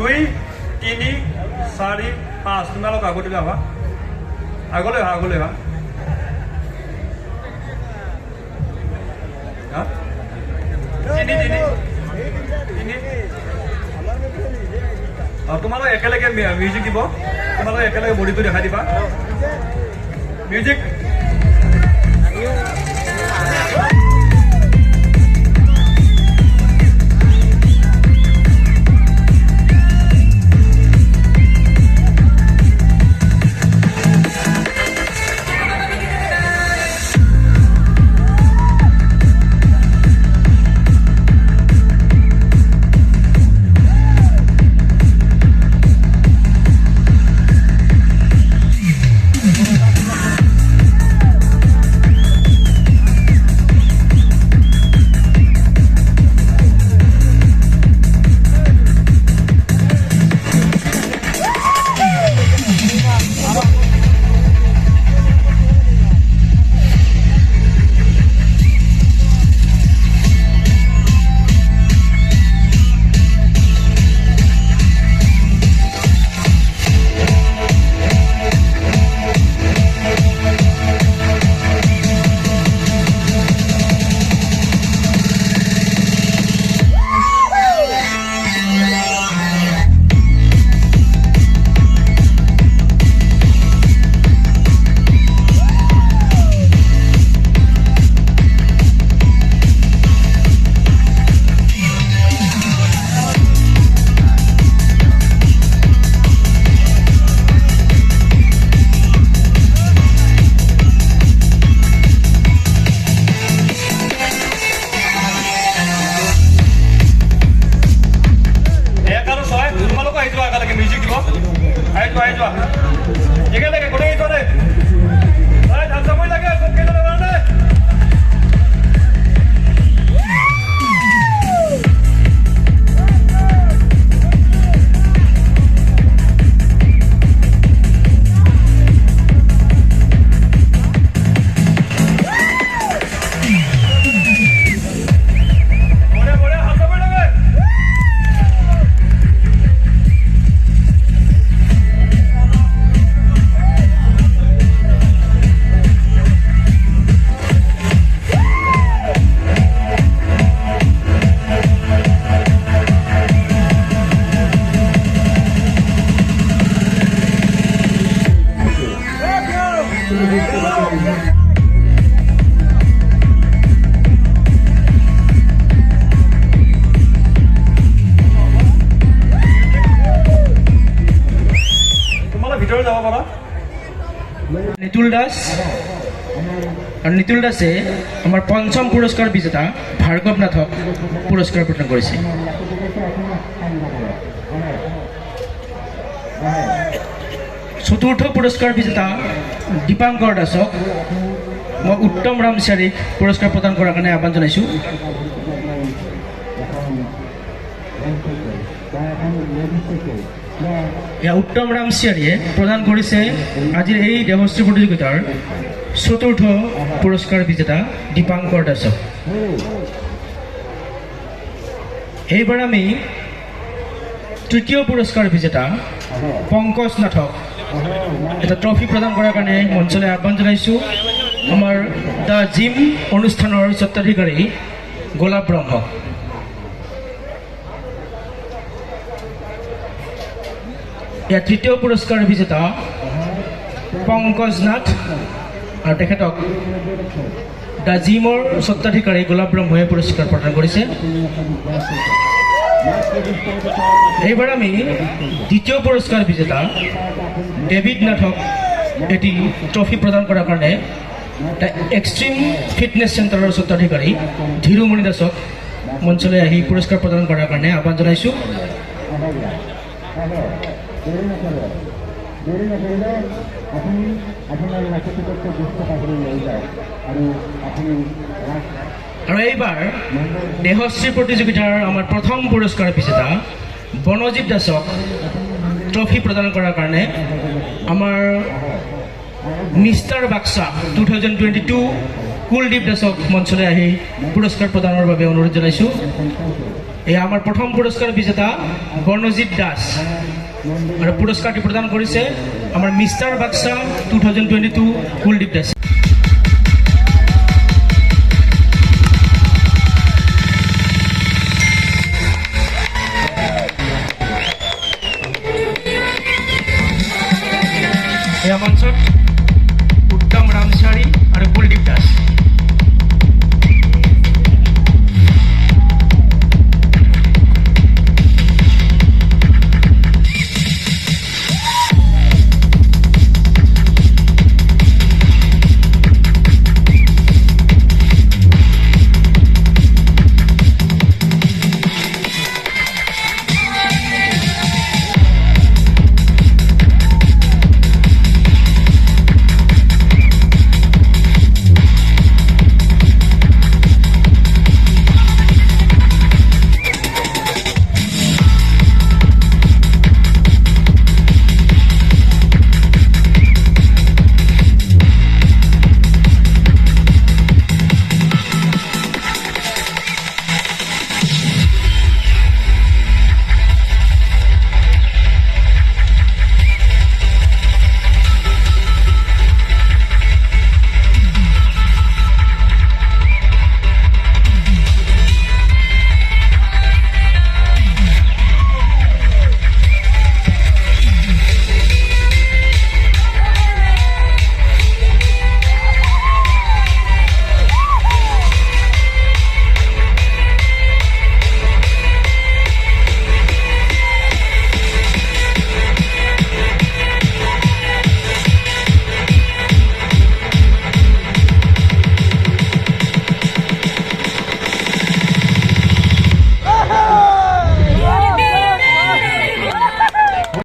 2 3 4 5 তোমালোক আগলৈ আহা আগলৈ আহা তিনি তোমালোক একেলগে মিউজিক দিব তোমালোক একেলগে বডিটো দেখাই দিবা মিউজিক নিতুল দাসে আমার পঞ্চম পুরস্কার বিজেতা ভার্গব নাথক পুরস্কার প্রদান করেছে। চতুর্থ পুরস্কার বিজেতা দীপাঙ্কৰ দাসক মই উত্তম ৰামচাৰীক পুৰস্কাৰ প্ৰদান কৰাৰ কাৰণে আহ্বান জানাইছো। উত্তম ৰামচাৰীয়ে প্ৰদান কৰিছে আজিৰ এই দেহশ্ৰী প্ৰতিযোগিতাৰ চতুৰ্থ পুৰস্কাৰ বিজেতা দীপাঙ্কৰ দাসক। এইবাৰ আমি তৃতীয় পুরস্কার বিজেতা পঙ্কজ নাথক এটা ট্রফি প্রদান করার কারণে মঞ্চলে আহ্বান জানাইছো। আমার দ্য জিম অনুষ্ঠানের স্বত্বাধিকারী গোলাপ ব্রহ্ম। ইয়াৰ তৃতীয় পুৰস্কাৰ বিজেতা পঙ্কজ নাথ আৰ তেখেতক দ্য জিমৰ স্বত্বাধিকাৰী গোলাপ ব্ৰহ্মই পুৰস্কাৰ প্ৰদান কৰেছে। এইবাৰ আমি দ্বিতীয় পুৰস্কাৰ বিজেতা ডেভিড নাথক এটি ট্ৰফি প্ৰদান কৰাৰ কাৰণে এক্সট্ৰিম ফিটনেস সেন্টাৰেৰ স্বত্বাধিকাৰী ধীৰুমণি দাসক মঞ্চলৈ আহি পুরস্কার প্রদান করার কারণে আহ্বান জানাইছো। আর এইবার দেহশ্রী প্রতিযোগিতার আমার প্রথম পুরস্কার বিজেতা বনজিৎ দাসক ট্রফি প্রদান করার কারণে আমার MR.Baksa 2022 কুলদীপ দাসক মঞ্চলৈ আহি পুরস্কার প্রদানের অনুরোধ জানাইছো। এই আমাৰ প্ৰথম পুৰস্কাৰ বিজেতা গণজিৎ দাস আৰু পুৰস্কাৰটি প্ৰদান কৰিছে আমাৰ মিষ্টাৰ বাক্সা 2022 কুলদীপ দাস।